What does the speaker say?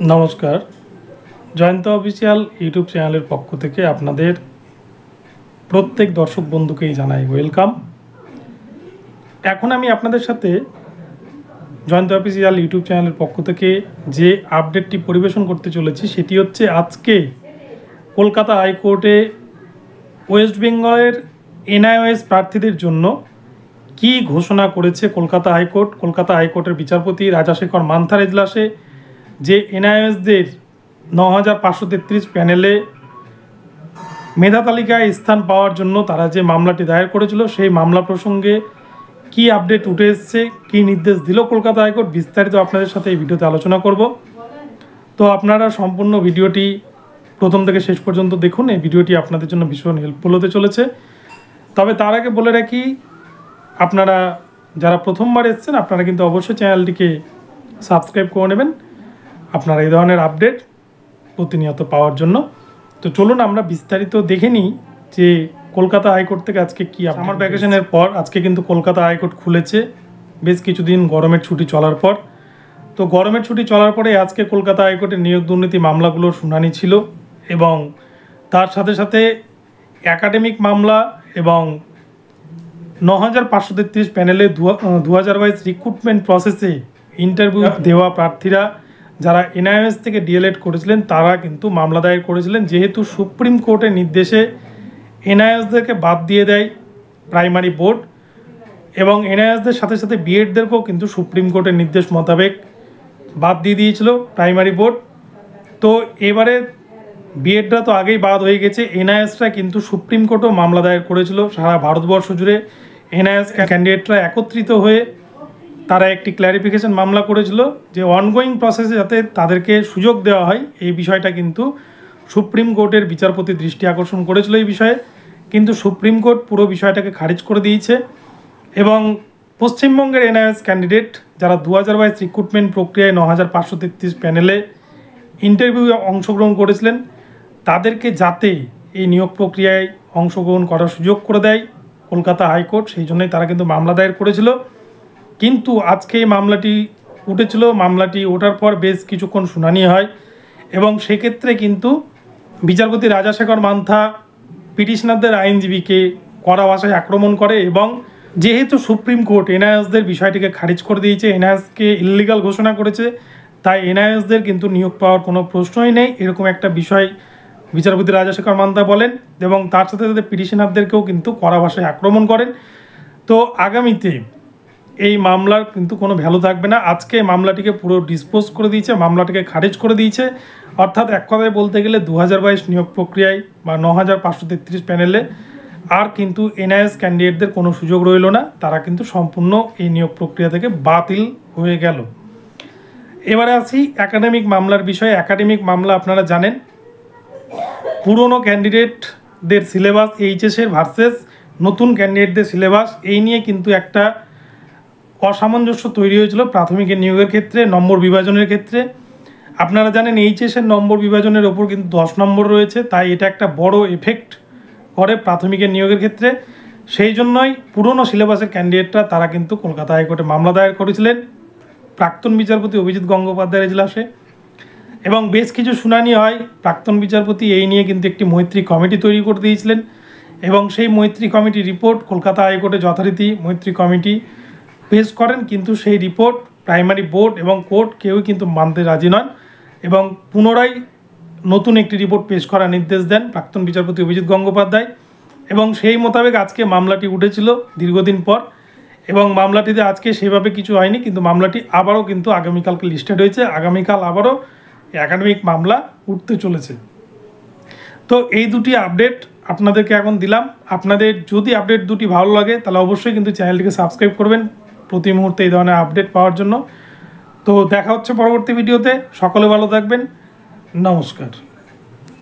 नमस्कार Jayant official YouTube channel पक्ष থেকে আপনাদের প্রত্যেক দর্শক বন্ধুকেই জানাই ওয়েলকাম। এখন আমি আপনাদের সাথে জয়ন্ত অফিশিয়াল ইউটিউব চ্যানেলের পক্ষ থেকে যে আপডেটটি পরিবেশন করতে চলেছি সেটি হচ্ছে আজকে কলকাতা হাইকোর্টে ওয়েস্ট বেঙ্গলের এনআইওএস প্রার্থীদের জন্য কি ঘোষণা করেছে কলকাতা হাইকোর্টের বিচারপতি রাজাশেখর মান্থার এজলাসে যে এনআইওএসদের ৯৫৩৩ প্যানেলে মেধা তালিকায় স্থান পাওয়ার জন্য তারা যে মামলাটি দায়ের করেছিল সেই মামলা প্রসঙ্গে কি আপডেট উঠে এসছে, কী নির্দেশ দিল কলকাতা হাইকোর্ট, বিস্তারিত আপনাদের সাথে এই ভিডিওতে আলোচনা করব। তো আপনারা সম্পূর্ণ ভিডিওটি প্রথম থেকে শেষ পর্যন্ত দেখুন। এই ভিডিওটি আপনাদের জন্য ভীষণ হেল্পফুল হতে চলেছে। তবে তার আগে বলে রাখি, আপনারা যারা প্রথমবার এসেছেন আপনারা কিন্তু অবশ্যই চ্যানেলটিকে সাবস্ক্রাইব করে নেবেন আপনারা এই ধরনের আপডেট প্রতিনিয়ত পাওয়ার জন্য। তো চলুন আমরা বিস্তারিত দেখে নিই যে কলকাতা হাইকোর্ট থেকে আজকে কি। সামার ভ্যাকেশনের পর আজকে কিন্তু কলকাতা হাইকোর্ট খুলেছে বেশ কিছুদিন গরমের ছুটি চলার পর। তো গরমের ছুটি চলার পরে আজকে কলকাতা হাইকোর্টের নিয়োগ দুর্নীতি মামলাগুলোর শুনানি ছিল এবং তার সাথে সাথে একাডেমিক মামলা এবং ৯৫৩৩ প্যানেলে ২০২২ রিক্রুটমেন্ট প্রসেসে ইন্টারভিউ দেওয়া প্রার্থীরা যারা এনআইওএস থেকে ডিএলএড করেছিলেন তারা কিন্তু মামলা দায়ের করেছিলেন, যেহেতু সুপ্রিম কোর্টের নির্দেশে এনআইওএসদেরকে বাদ দিয়ে দেয় প্রাইমারি বোর্ড এবং এনআইওএসদের সাথে সাথে বিএডদেরকেও কিন্তু সুপ্রিম কোর্টের নির্দেশ মোতাবেক বাদ দিয়ে দিয়েছিল প্রাইমারি বোর্ড। তো এবারে বিএডরা তো আগেই বাদ হয়ে গেছে, এনআইওএসরা কিন্তু সুপ্রিম কোর্টেও মামলা দায়ের করেছিল। সারা ভারতবর্ষ জুড়ে এনআইওএস ক্যান্ডিডেটরা একত্রিত হয়ে তারা একটি ক্ল্যারিফিকেশন মামলা করেছিল যে অনগোয়িং প্রসেসে যাতে তাদেরকে সুযোগ দেওয়া হয়, এই বিষয়টা কিন্তু সুপ্রিম কোর্টের বিচারপতি দৃষ্টি আকর্ষণ করেছিল এই বিষয়ে, কিন্তু সুপ্রিম কোর্ট পুরো বিষয়টাকে খারিজ করে দিয়েছে এবং পশ্চিমবঙ্গের এনআইওএস ক্যান্ডিডেট যারা ২০২২ রিক্রুটমেন্ট প্রক্রিয়ায় ৯৫৩৩ প্যানেলে ইন্টারভিউ অংশগ্রহণ করেছিলেন তাদেরকে যাতে এই নিয়োগ প্রক্রিয়ায় অংশগ্রহণ করার সুযোগ করে দেয় কলকাতা হাইকোর্ট, সেই জন্যই তারা কিন্তু মামলা দায়ের করেছিল। কিন্তু আজকে এই মামলাটি উঠেছিল, মামলাটি ওঠার পর বেশ কিছুক্ষণ শুনানি হয় এবং সেক্ষেত্রে কিন্তু বিচারপতি রাজাশেখর মান্থা পিটিশনারদের আইনজীবীকে কড়া ভাষায় আক্রমণ করে এবং যেহেতু সুপ্রিম কোর্ট এনআইওএসদের বিষয়টিকে খারিজ করে দিয়েছে, এনআইওএসকে ইল্লিগাল ঘোষণা করেছে, তাই এনআইওএসদের কিন্তু নিয়োগ পাওয়ার কোনো প্রশ্নই নেই, এরকম একটা বিষয় বিচারপতি রাজাশেখর মান্থা বলেন এবং তার সাথে সাথে পিটিশনারদেরকেও কিন্তু কড়া ভাষায় আক্রমণ করেন। তো আগামীতে এই মামলার কিন্তু কোনো ভ্যালু থাকবে না। আজকে মামলাটিকে পুরো ডিসপোজ করে দিয়েছে, মামলাটিকে খারিজ করে দিয়েছে, অর্থাৎ এক কথায় বলতে গেলে ২০২২ নিয়োগ প্রক্রিয়ায় বা ৯৫৩৩ প্যানেলে আর কিন্তু এনআইওএস ক্যান্ডিডেটদের কোনো সুযোগ রইল না, তারা কিন্তু সম্পূর্ণ এই নিয়োগ প্রক্রিয়া থেকে বাতিল হয়ে গেল। এবারে আসি একাডেমিক মামলার বিষয়ে। একাডেমিক মামলা আপনারা জানেন পুরনো ক্যান্ডিডেটদের সিলেবাস এইচএসের ভার্সেস নতুন ক্যান্ডিডেটদের সিলেবাস, এই নিয়ে কিন্তু একটা অসামঞ্জস্য তৈরি হয়েছিল প্রাথমিকের নিয়োগের ক্ষেত্রে নম্বর বিভাজনের ক্ষেত্রে। আপনারা জানেন এইচএসের নম্বর বিভাজনের ওপর কিন্তু ১০ নম্বর রয়েছে, তাই এটা একটা বড় এফেক্ট করে প্রাথমিকের নিয়োগের ক্ষেত্রে। সেই জন্যই পুরনো সিলেবাসের ক্যান্ডিডেটরা তারা কিন্তু কলকাতা হাইকোর্টে মামলা দায়ের করেছিলেন প্রাক্তন বিচারপতি অভিজিৎ গঙ্গোপাধ্যায়ের এজলাসে এবং বেশ কিছু শুনানি হয়। প্রাক্তন বিচারপতি এই নিয়ে কিন্তু একটি মৈত্রী কমিটি তৈরি করে দিয়েছিলেন এবং সেই মৈত্রী কমিটির রিপোর্ট কলকাতা হাইকোর্টে যথারীতি মৈত্রী কমিটি পেশ করেন, কিন্তু সেই রিপোর্ট প্রাইমারি বোর্ড এবং কোর্ট কেউই কিন্তু মানতে রাজি নন এবং পুনরায় নতুন একটি রিপোর্ট পেশ করার নির্দেশ দেন প্রাক্তন বিচারপতি অভিজিৎ গঙ্গোপাধ্যায় এবং সেই মোতাবেক আজকে মামলাটি উঠেছিল দীর্ঘদিন পর এবং মামলাটিতে আজকে সেভাবে কিছু হয়নি, কিন্তু মামলাটি আবারও কিন্তু আগামীকালকে লিস্টেড হয়েছে। আগামীকাল আবারও একাডেমিক মামলা উঠতে চলেছে। তো এই দুটি আপডেট আপনাদেরকে এখন দিলাম। আপনাদের যদি আপডেট দুটি ভালো লাগে তাহলে অবশ্যই কিন্তু চ্যানেলটিকে সাবস্ক্রাইব করবেন প্রতি মুহূর্তে এই ধরনের আপডেট পাওয়ার জন্য। তো দেখা হচ্ছে পরবর্তী ভিডিওতে, সকলে ভালো থাকবেন, নমস্কার।